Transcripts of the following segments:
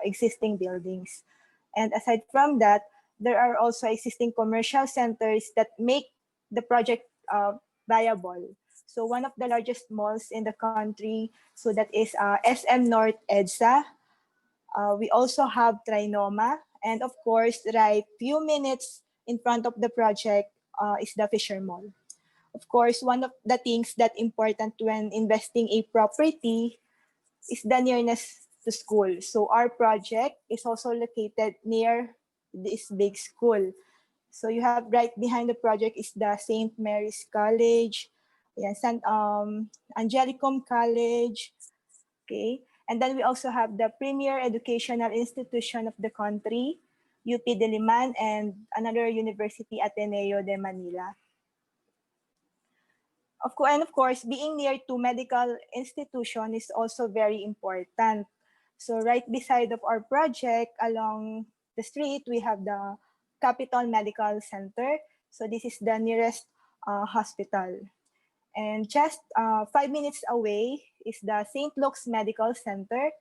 existing buildings. And aside from that, there are also existing commercial centers that make the project viable. So one of the largest malls in the country, so that is SM North EDSA. We also have Trinoma, and of course, right few minutes in front of the project is the Fisher Mall. Of course, one of the things that important when investing a property is the nearness to school. So our project is also located near this big school. So you have right behind the project is the St. Mary's College, yeah, Angelicum College, okay? And then we also have the premier educational institution of the country, UP Diliman, and another university, Ateneo de Manila. And of course, being near to medical institution is also very important. So right beside of our project, along the street, we have the Capital Medical Center. So this is the nearest hospital. And just 5 minutes away is the St. Luke's Medical Center,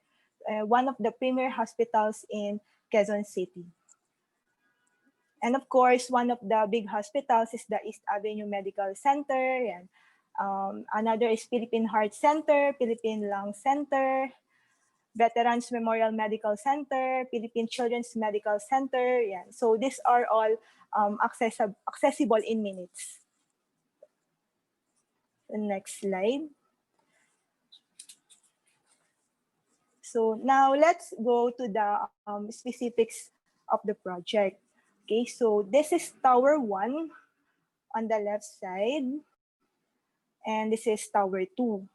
one of the premier hospitals in Quezon City. And of course, one of the big hospitals is the East Avenue Medical Center. And another is Philippine Heart Center, Philippine Lung Center, Veterans Memorial Medical Center, Philippine Children's Medical Center. Yeah. So these are all accessible in minutes. The next slide. So now let's go to the specifics of the project. Okay, so this is Tower 1 on the left side, and this is Tower 2.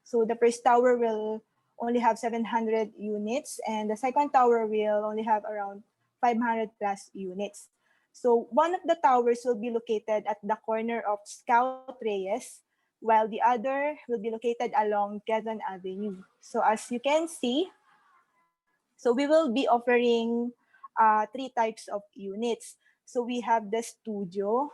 So the first tower will only have 700 units, and the second tower will only have around 500 plus units. So one of the towers will be located at the corner of Scout Reyes, while the other will be located along Quezon Avenue. So as you can see, so we will be offering 3 types of units. So we have the studio,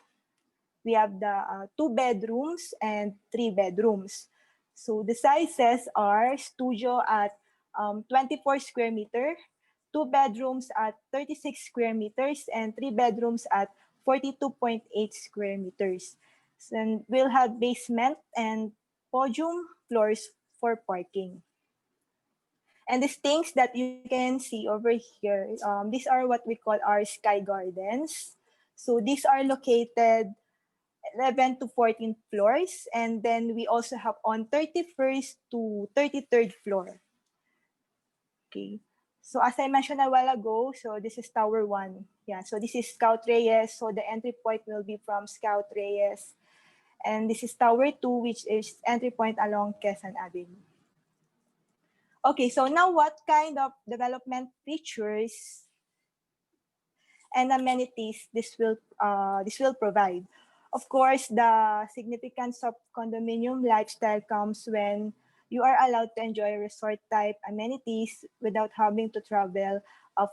we have the 2 bedrooms and 3 bedrooms. So the sizes are studio at 24 square meter, 2 bedrooms at 36 square meters, and 3 bedrooms at 42.8 square meters. So we'll have basement and podium floors for parking. And these things that you can see over here, these are what we call our sky gardens. So these are located 11 to 14 floors. And then we also have on 31st to 33rd floor. Okay. So as I mentioned a while ago, so this is Tower 1. Yeah, so this is Scout Reyes. So the entry point will be from Scout Reyes. And this is Tower 2, which is entry point along Quezon Avenue. Okay, so now what kind of development features and amenities this will provide? Of course, the significance of condominium lifestyle comes when you are allowed to enjoy resort type amenities without having to travel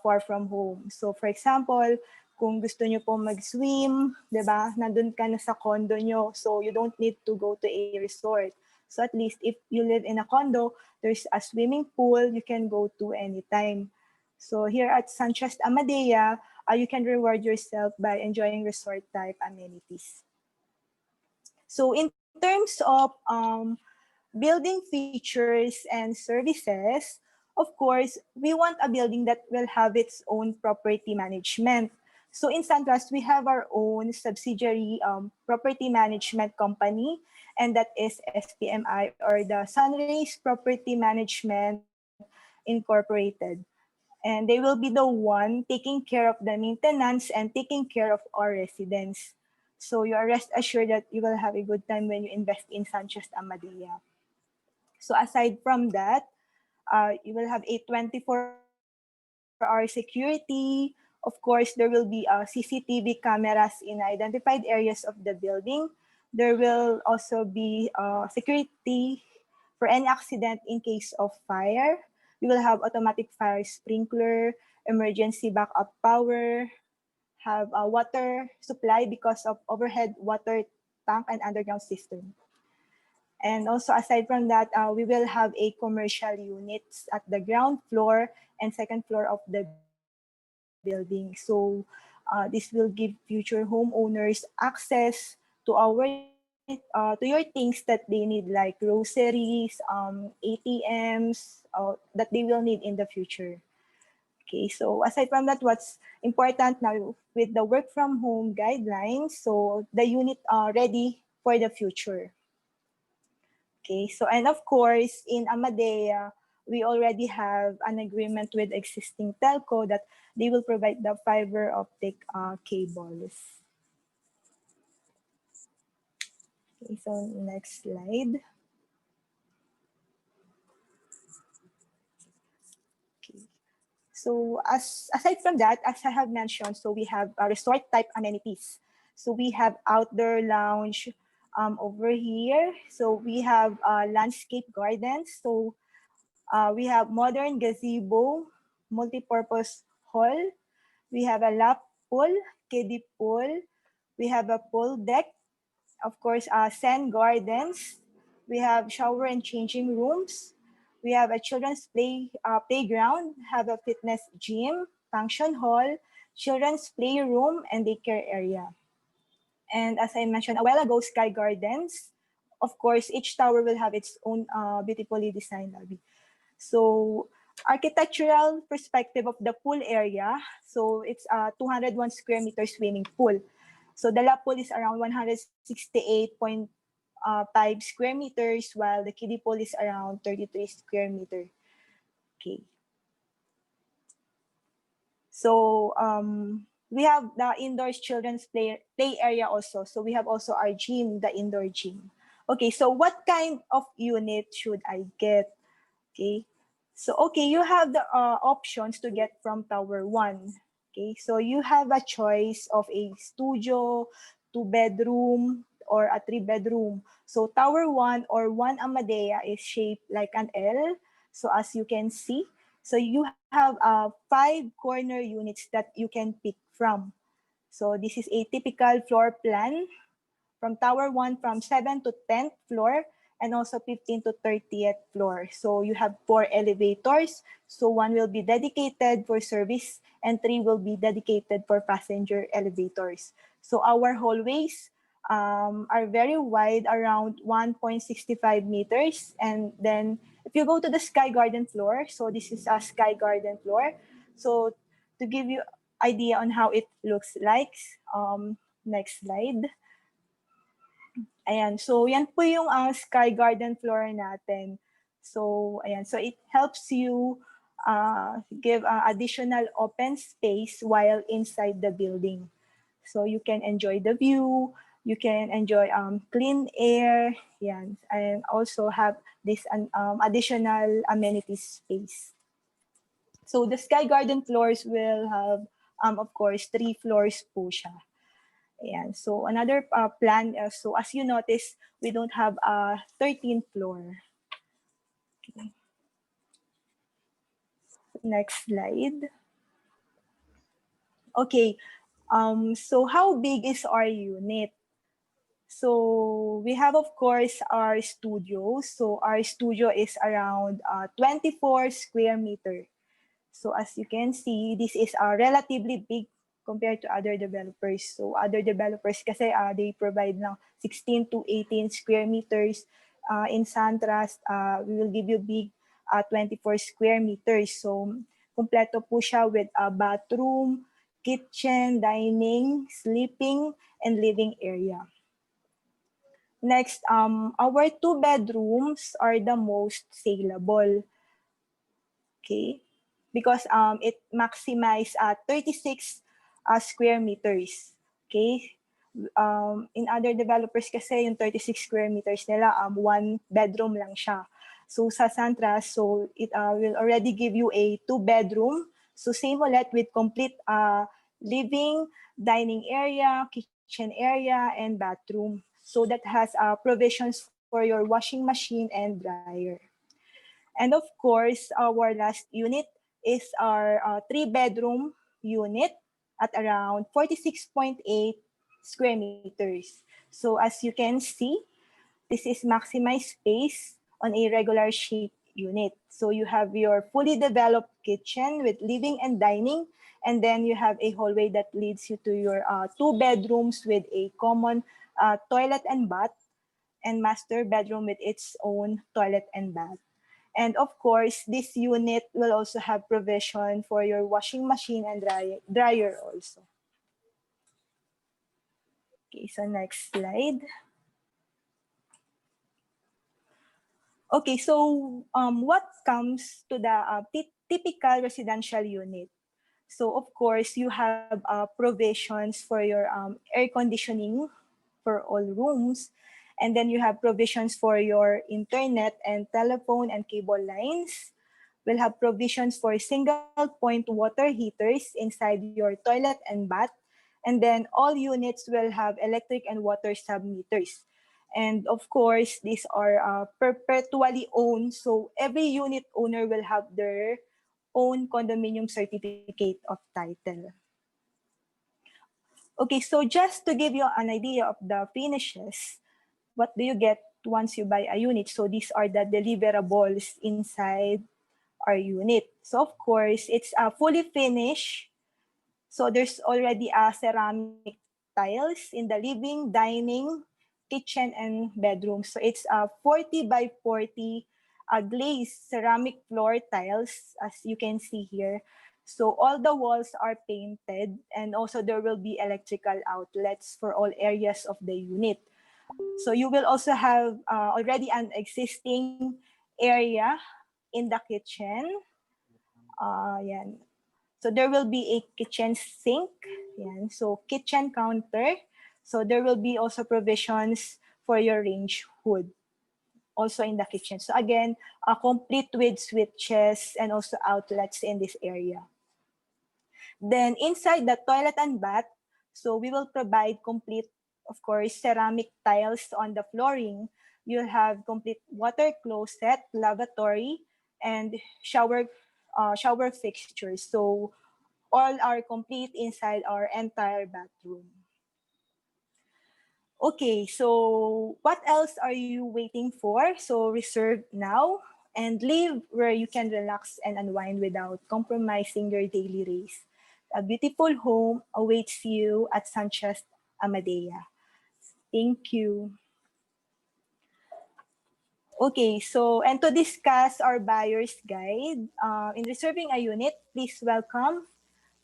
far from home. So for example, kung gusto nyo pong mag-swim, diba? Nandun ka na sa condo nyo, so you don't need to go to a resort. So at least if you live in a condo, there's a swimming pool you can go to anytime. So here at Suntrust Amadea, you can reward yourself by enjoying resort type amenities. So in terms of building features and services, of course, we want a building that will have its own property management. So in Suntrust, we have our own subsidiary property management company, and that is SPMI, or the Sunrays Property Management Incorporated. And they will be the one taking care of the maintenance and taking care of our residents. So you are rest assured that you will have a good time when you invest in Suntrust Amadea. So aside from that, you will have a 24-hour security. Of course, there will be CCTV cameras in identified areas of the building. There will also be security for any accident in case of fire. We will have automatic fire sprinkler, emergency backup power, have a water supply because of overhead water tank and underground system. And also aside from that, we will have a commercial units at the ground floor and second floor of the building. So this will give future homeowners access to to your things that they need, like groceries, ATMs, that they will need in the future. Okay, so aside from that, what's important now with the work from home guidelines, so the unit are ready for the future. Okay, so and of course, in Amadea, we already have an agreement with existing telco that they will provide the fiber optic cables. Okay, so next slide. Okay. So aside from that, as I have mentioned, so we have resort type amenities. So we have outdoor lounge over here. So we have landscape gardens. So we have modern gazebo, multi-purpose hall. We have a lap pool, kiddie pool. We have a pool deck, of course, sand gardens. We have shower and changing rooms. We have a children's playground, have a fitness gym, function hall, children's playroom, and daycare area. And as I mentioned a while ago, Sky Gardens. Of course, each tower will have its own beautifully designed lobby. So architectural perspective of the pool area. So it's a 201 square meter swimming pool. So the lap pool is around 168.5 square meters, while the kiddie pool is around 33 square meter. Okay. So we have the indoors children's play area also. So we have also our gym, the indoor gym. Okay, so what kind of unit should I get? Okay, so okay, you have the options to get from Tower 1. Okay, so you have a choice of a studio, 2-bedroom, or a 3-bedroom. So Tower 1 or 1 Amadea is shaped like an L. So as you can see, so you have 5 corner units that you can pick from. So this is a typical floor plan from Tower 1 from 7th to 10th floor and also 15th to 30th floor. So you have 4 elevators. So 1 will be dedicated for service and 3 will be dedicated for passenger elevators. So our hallways are very wide, around 1.65 meters. And then if you go to the Sky Garden floor, so this is a Sky Garden floor. So to give you idea on how it looks like, next slide. Ayan, so yan po yung Sky Garden floor natin. So, ayan, so it helps you give additional open space while inside the building. So you can enjoy the view, you can enjoy clean air, yan, and also have this additional amenities space. So the Sky Garden floors will have, of course, 3 floors po siya. Ayan. So another plan, so as you notice, we don't have a 13th floor. Okay. Next slide. Okay, so how big is our unit? So we have, of course, our studio. So our studio is around 24 square meter. So as you can see, this is relatively big compared to other developers. So other developers kasi they provide now 16 to 18 square meters. In Suntrust, we will give you big 24 square meters. So kumpleto po siya with a bathroom, kitchen, dining, sleeping, and living area. Next, our 2 bedrooms are the most saleable. Okay, because it maximize 36 square meters. Okay, in other developers kasi yung 36 square meters nila 1 bedroom lang siya. So sa Suntrust, so it will already give you a 2 bedroom. So same ulit with complete living, dining area, kitchen area, and bathroom. So that has provisions for your washing machine and dryer. And of course, our last unit is our 3-bedroom unit at around 46.8 square meters. So as you can see, this is maximize space on a regular shaped unit. So you have your fully developed kitchen with living and dining, and then you have a hallway that leads you to your 2 bedrooms with a common toilet and bath, and master bedroom with its own toilet and bath. And of course, this unit will also have provision for your washing machine and dryer also. Okay, so next slide. Okay, so what comes to the typical residential unit? So of course, you have provisions for your air conditioning for all rooms. And then you have provisions for your internet and telephone and cable lines. We'll have provisions for single point water heaters inside your toilet and bath. And then all units will have electric and water sub-meters. And of course, these are perpetually owned. So every unit owner will have their own condominium certificate of title. Okay, so just to give you an idea of the finishes, what do you get once you buy a unit? So these are the deliverables inside our unit. So of course, it's fully finished. So there's already a ceramic tiles in the living, dining, kitchen, and bedroom. So it's a 40 by 40 glazed ceramic floor tiles, as you can see here. So all the walls are painted, and also there will be electrical outlets for all areas of the unit. So you will also have already an existing area in the kitchen. Yan. So there will be a kitchen sink. Yan. So kitchen counter. So there will be also provisions for your range hood also in the kitchen. So again, complete with switches and also outlets in this area. Then inside the toilet and bath, so we will provide complete, of course, ceramic tiles on the flooring. You'll have complete water closet, lavatory, and shower fixtures. So all are complete inside our entire bathroom. Okay, so what else are you waiting for? So reserve now and live where you can relax and unwind without compromising your daily race. A beautiful home awaits you at Suntrust, Amadea. Thank you. Okay, so and to discuss our buyer's guide, in reserving a unit, please welcome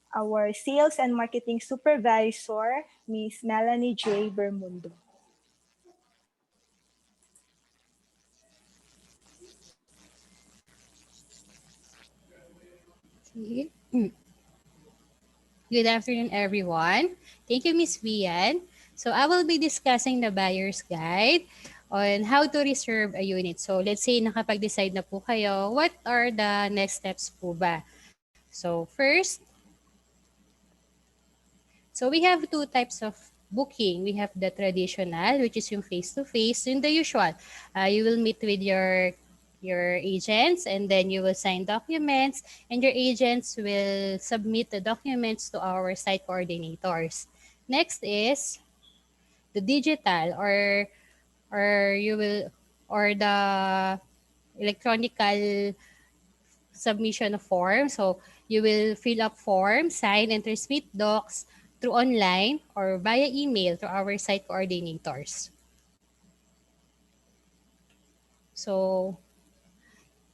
our Sales and Marketing Supervisor, Ms. Melanie J. Bermundo. Okay. Good afternoon, everyone. Thank you, Miss Vian. So I will be discussing the buyer's guide on how to reserve a unit. So let's say nakapag-decide na po kayo, what are the next steps po ba? So first, so we have two types of booking. We have the traditional, which is yung face-to-face, yung the usual. You will meet with your agents, and then you will sign documents, and your agents will submit the documents to our site coordinators. Next is the digital, or you will or the electronical submission of form. So you will fill up form, sign, and transmit docs through online or via email to our site coordinators. So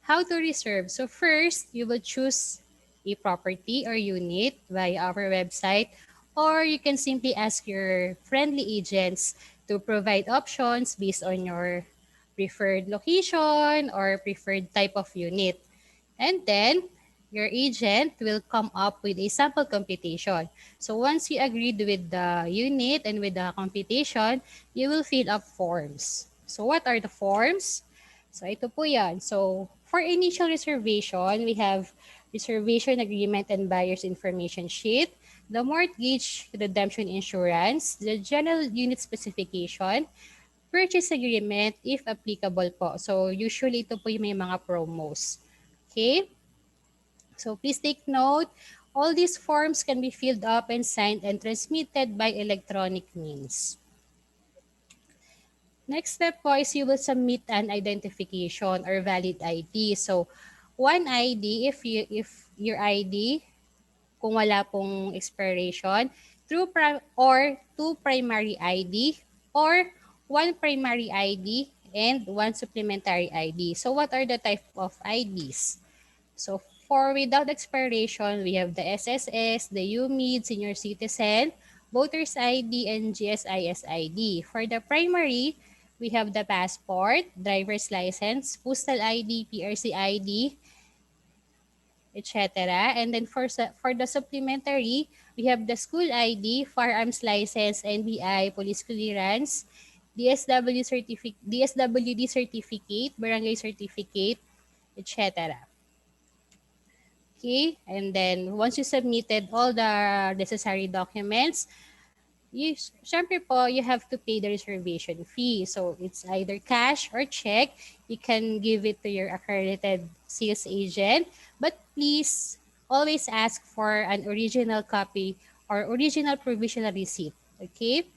how to reserve? So first, you will choose a property or unit via our website, or you can simply ask your friendly agents to provide options based on your preferred location or preferred type of unit. And then, your agent will come up with a sample computation. So once you agreed with the unit and with the computation, you will fill up forms. So what are the forms? So ito po yan. So for initial reservation, we have reservation agreement and buyer's information sheet, the mortgage redemption insurance, the general unit specification, purchase agreement if applicable po. So usually ito po yung may mga promos. Okay? So please take note, all these forms can be filled up and signed and transmitted by electronic means. Next step po is you will submit an identification or valid ID. So, one ID if your ID kung wala pong expiration, or two primary ID or one primary ID and one supplementary ID. So what are the type of IDs? So for without expiration, we have the SSS, the UMID, senior citizen, voters ID, and GSIS ID. For the primary, we have the passport, driver's license, postal ID, PRC ID, etc. And then for the supplementary, we have the school ID, firearms license, NBI, police clearance, DSWD certificate, barangay certificate, etc. Okay, and then once you submitted all the necessary documents, syempre po, you have to pay the reservation fee. So it's either cash or check. You can give it to your accredited sales agent. But please always ask for an original copy or original provisional receipt. Okay?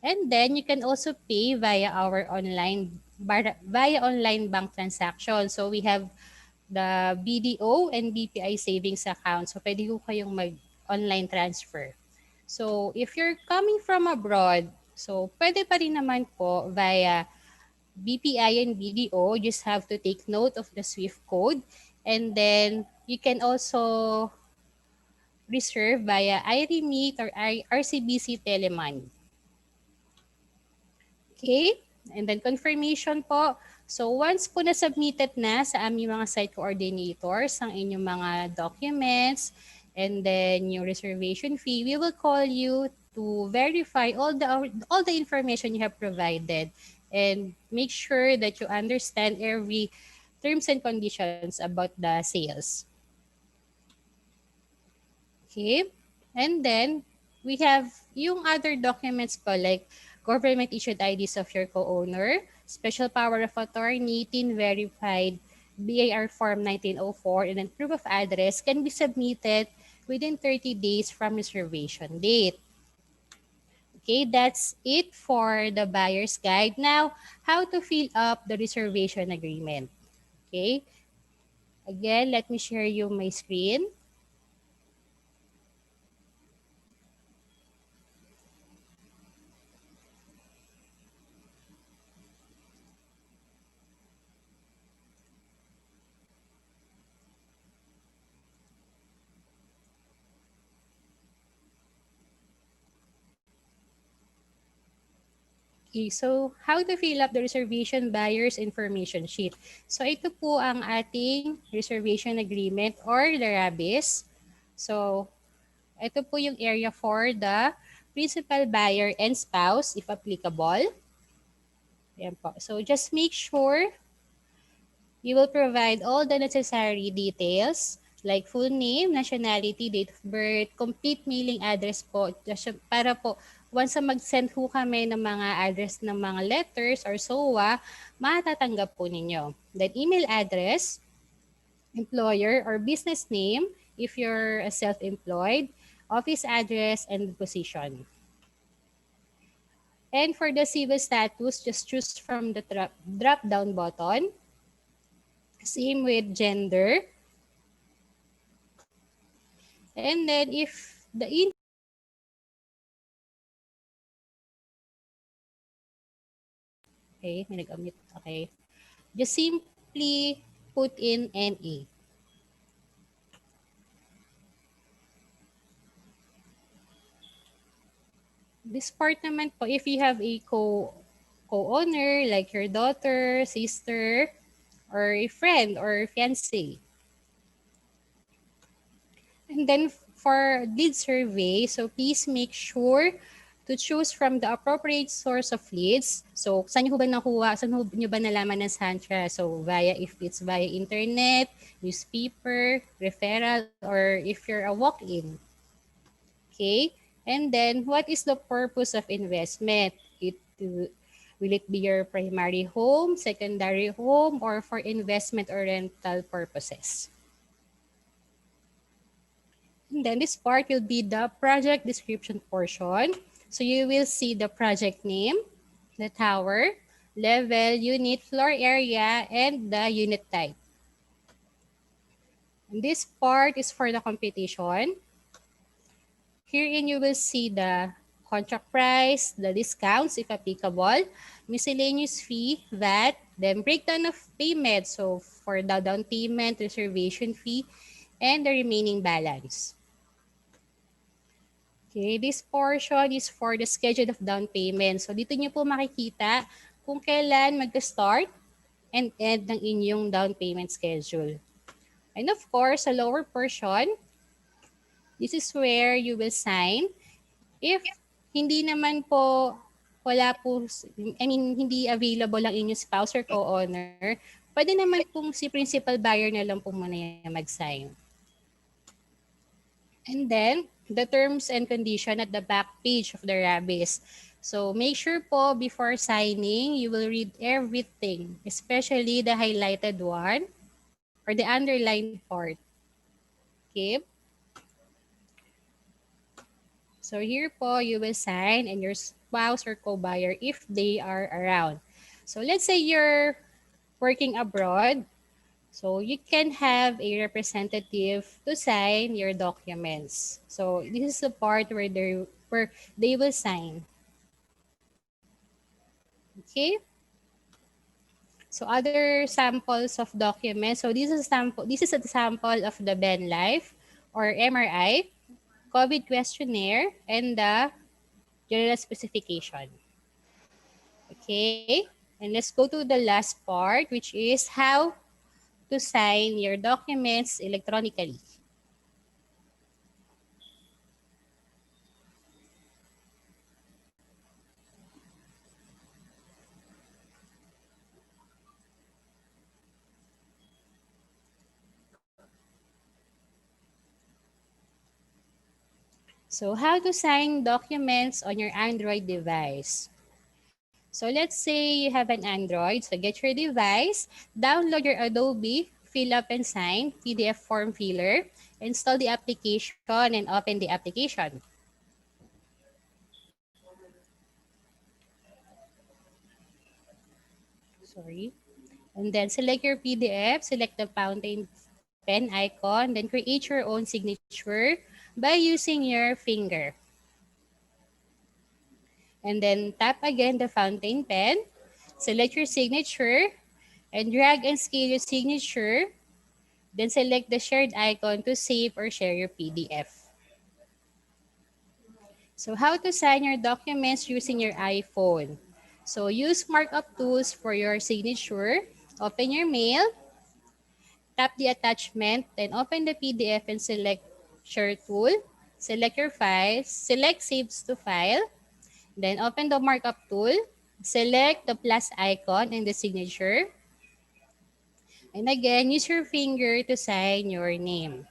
And then you can also pay via our via online bank transaction. So we have the BDO and BPI savings account. So pwede ko kayong mag-online transfer. So if you're coming from abroad, so pwede pa rin naman po via BPI and BDO. Just have to take note of the SWIFT code. And then you can also reserve via iRemit or RCBC Telemoney. Okay? And then confirmation po. So once po na-submitted na sa aming mga site coordinators ang inyong mga documents and then yung reservation fee, we will call you to verify all the information you have provided and make sure that you understand every terms and conditions about the sales. Okay? And then, we have yung other documents po like government-issued IDs of your co-owner, special power of attorney, TIN verified, BAR Form 1904, and then proof of address can be submitted within 30 days from reservation date. Okay, that's it for the buyer's guide. Now, how to fill up the reservation agreement. Okay, again, let me share you my screen. Okay, so how to fill up the reservation buyer's information sheet. So ito po ang ating reservation agreement or the RABIS. So ito po yung area for the principal buyer and spouse if applicable. Ayan po. So just make sure you will provide all the necessary details like full name, nationality, date of birth, complete mailing address po para po once na mag-send ho kami ng mga address ng mga letters or SOA, matatanggap po ninyo. Then email address, employer or business name if you're a self-employed, office address, and position. And for the civil status, just choose from the drop-down button. Same with gender. And then if the okay, may nag-omit. Okay. Just simply put in NA. This part naman po, if you have a co-owner like your daughter, sister, or a friend or fiancé. And then for lead survey, so please make sure to choose from the appropriate source of leads. So, saan nyo ba nakuha? Saan nyo ba nalaman ng Suntrust? So, if it's via internet, newspaper, referral, or if you're a walk-in. Okay? And then, what is the purpose of investment? Will it be your primary home, secondary home, or for investment or rental purposes? And then this part will be the project description portion. So you will see the project name, the tower, level, unit, floor area, and the unit type. And this part is for the competition. Herein you will see the contract price, the discounts if applicable, miscellaneous fee, VAT, then breakdown of payment. So for the down payment, reservation fee, and the remaining balance. Okay, this portion is for the schedule of down payment. So dito niyo po makikita kung kailan mag-start and end ng inyong down payment schedule. And of course, sa lower portion, this is where you will sign. If hindi naman po, wala po, hindi available ang inyong spouse or co-owner, pwede naman pong si principal buyer na lang po muna yung mag-sign. And then, the terms and condition at the back page of the RABIS. So, make sure po before signing, you will read everything, especially the highlighted one or the underlined part. Okay? So here po, you will sign and your spouse or co-buyer if they are around. So let's say you're working abroad. So you can have a representative to sign your documents. So this is the part where they will sign. Okay? So other samples of documents. So this is a sample of the Ben Life or MRI, COVID questionnaire, and the general specification. Okay? And let's go to the last part, which is how to sign your documents electronically. So how to sign documents on your Android device. So let's say you have an Android. So get your device, download your Adobe, fill up and sign PDF form filler, install the application, and open the application. Sorry. And then select your PDF, select the fountain pen icon, then create your own signature by using your finger. And then tap again the fountain pen, select your signature, and drag and scale your signature. Then select the shared icon to save or share your PDF. So how to sign your documents using your iPhone. So use markup tools for your signature. Open your mail, tap the attachment, then open the PDF and select Share Tool. Select your files, select Saves to File, then open the markup tool, select the plus icon and the signature. And again, use your finger to sign your name.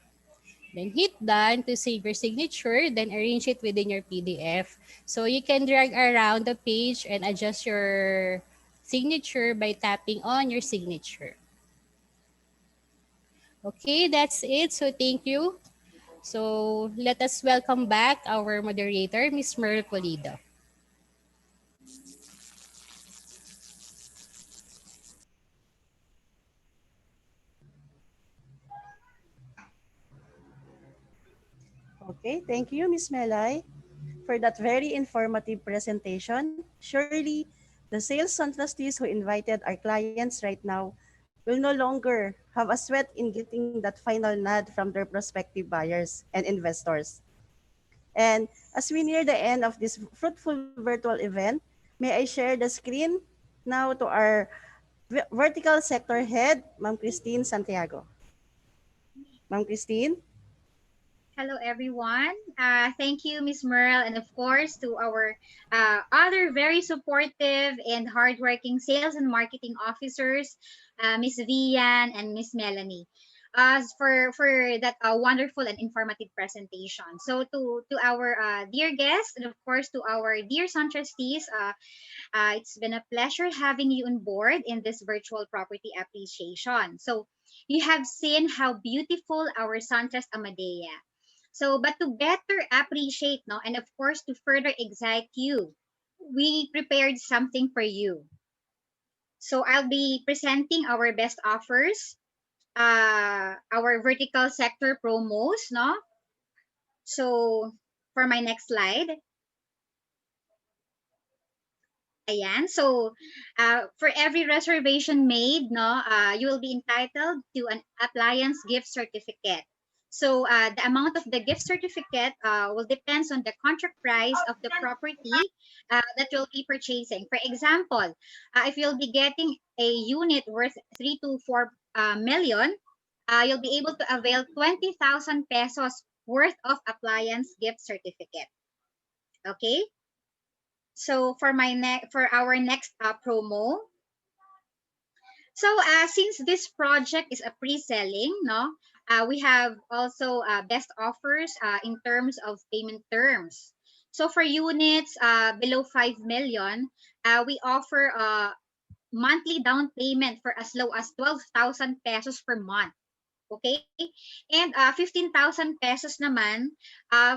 Then hit done to save your signature, then arrange it within your PDF. So you can drag around the page and adjust your signature by tapping on your signature. Okay, that's it. So thank you. So let us welcome back our moderator, Ms. Merle Polido. Okay, thank you, Ms. Melay, for that very informative presentation. Surely, the sales Suntrustees who invited our clients right now will no longer have a sweat in getting that final nod from their prospective buyers and investors. And as we near the end of this fruitful virtual event, may I share the screen now to our vertical sector head, Ma'am Christine Santiago. Ma'am Christine? Hello, everyone. Thank you, Miss Merle, and of course to our other very supportive and hardworking sales and marketing officers, Miss Vian and Miss Melanie, for that wonderful and informative presentation. So to our dear guests and of course to our dear Sun Trustees, it's been a pleasure having you on board in this virtual property appreciation. So you have seen how beautiful our Suntrust Amadea. So, but to better appreciate, no, and of course to further excite you, we prepared something for you. So I'll be presenting our best offers, our vertical sector promos, no? So for my next slide, ayan. So for every reservation made, no, you will be entitled to an appliance gift certificate. So the amount of the gift certificate will depends on the contract price of the property that you'll be purchasing. For example, if you'll be getting a unit worth 3 to 4 million, you'll be able to avail 20,000 pesos worth of appliance gift certificate. Okay. So for our next promo, so since this project is a pre-selling, no, we have also best offers in terms of payment terms. So for units below 5 million, we offer monthly down payment for as low as 12,000 pesos per month. Okay, and 15,000 pesos naman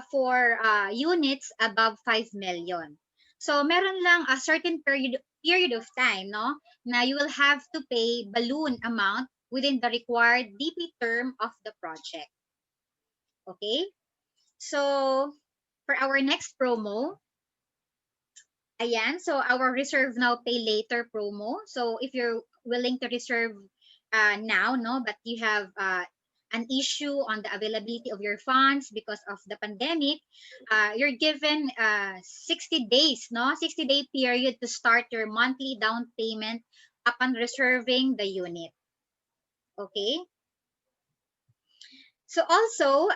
for units above 5 million. So meron lang a certain period of time, no, na you will have to pay balloon amount within the required DP term of the project. Okay, so for our next promo, ayan, so our reserve now pay later promo. So if you're willing to reserve now, no, but you have an issue on the availability of your funds because of the pandemic, you're given 60 days, no, 60-day period to start your monthly down payment upon reserving the unit. Okay. So also,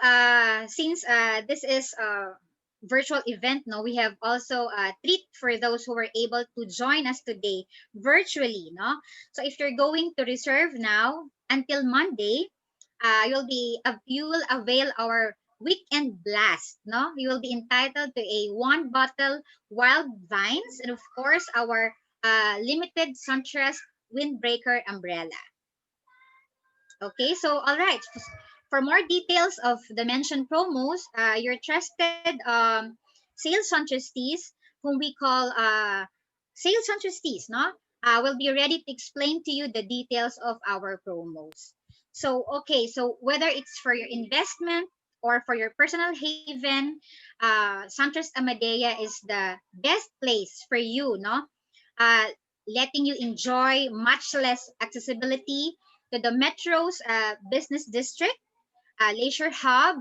since this is a virtual event, no, we have also a treat for those who were able to join us today virtually, no. So if you're going to reserve now until Monday, you will avail our weekend blast, no. You will be entitled to a 1 bottle wild vines and of course our limited Suntrust windbreaker umbrella. Okay, so all right. For more details of the mentioned promos, your trusted sales Suntrustees, whom we call sales Suntrustees, no, will be ready to explain to you the details of our promos. So, okay, so whether it's for your investment or for your personal haven, Suntrust Amadea is the best place for you, no? Letting you enjoy much less accessibility to the metro's business district, leisure hub,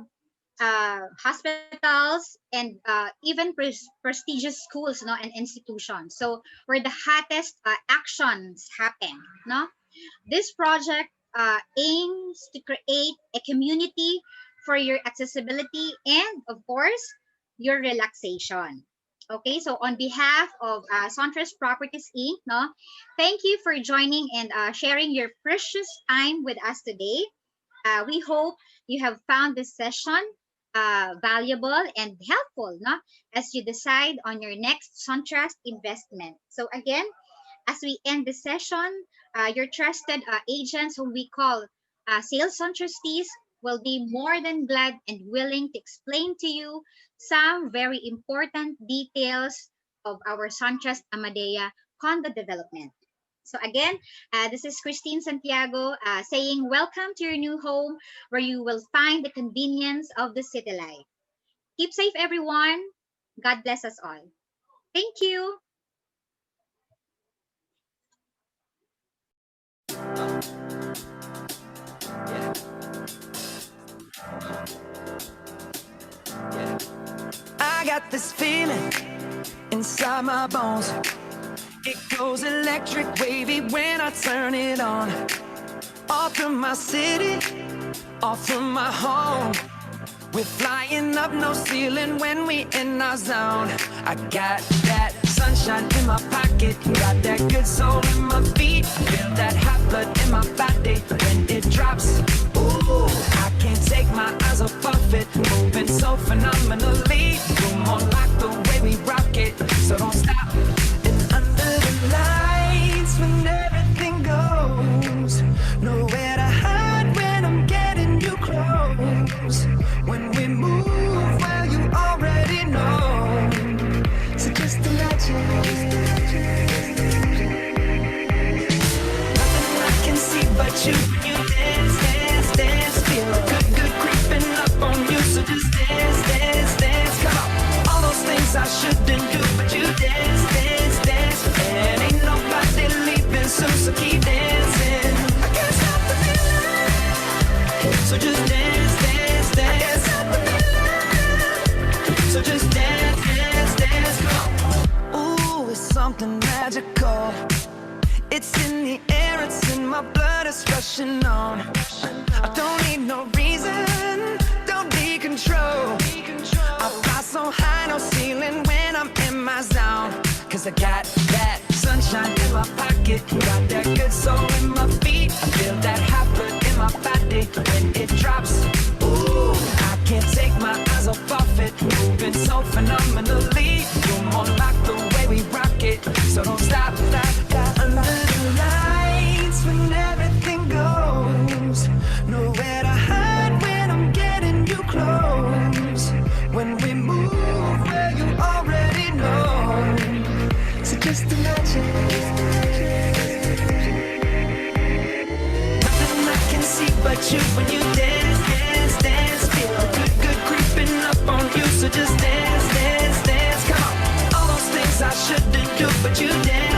hospitals, and even prestigious schools, no, and institutions. So where the hottest actions happen, no. This project aims to create a community for your accessibility and, of course, your relaxation. Okay, so on behalf of Suntrust Properties Inc., no, thank you for joining and sharing your precious time with us today. We hope you have found this session valuable and helpful, no, as you decide on your next Suntrust investment. So again, as we end the session, your trusted agents, whom we call sales Suntrustees, will be more than glad and willing to explain to you some very important details of our Suntrust Amadea condo development. So again, this is Christine Santiago saying welcome to your new home where you will find the convenience of the city life. Keep safe, everyone. God bless us all. Thank you. I got this feeling inside my bones. It goes electric wavy when I turn it on. All through my city, all through my home. We're flying up, no ceiling when we in our zone. I got that sunshine in my pocket, got that good soul in my feet. Feel that hot blood in my body when it drops. Ooh, I can't take my eyes off it, moving so phenomenally. Come on, like the way we rock it, so don't stop. And under the lights, when everything goes, nowhere to hide when I'm getting you close. When we move, well, you already know. So just imagine us rushing on. I don't need no reason, don't need control. I fly so high, no ceiling when I'm in my zone. Cause I got that sunshine in my pocket, got that good soul in my feet. I feel that hot blood in my body when it drops. Ooh, I can't take my eyes off of it, moving so phenomenally. You're more like the way we rock it, so don't stop, stop, stop. Under the lights when everything goes, nowhere to hide when I'm getting you close. When we move where you already know, so just imagine. Nothing I can see but you when you dance, dance, dance. Feel a good, good creeping up on you, so just dance, dance, dance. Come on, all those things I shouldn't do, but you dance.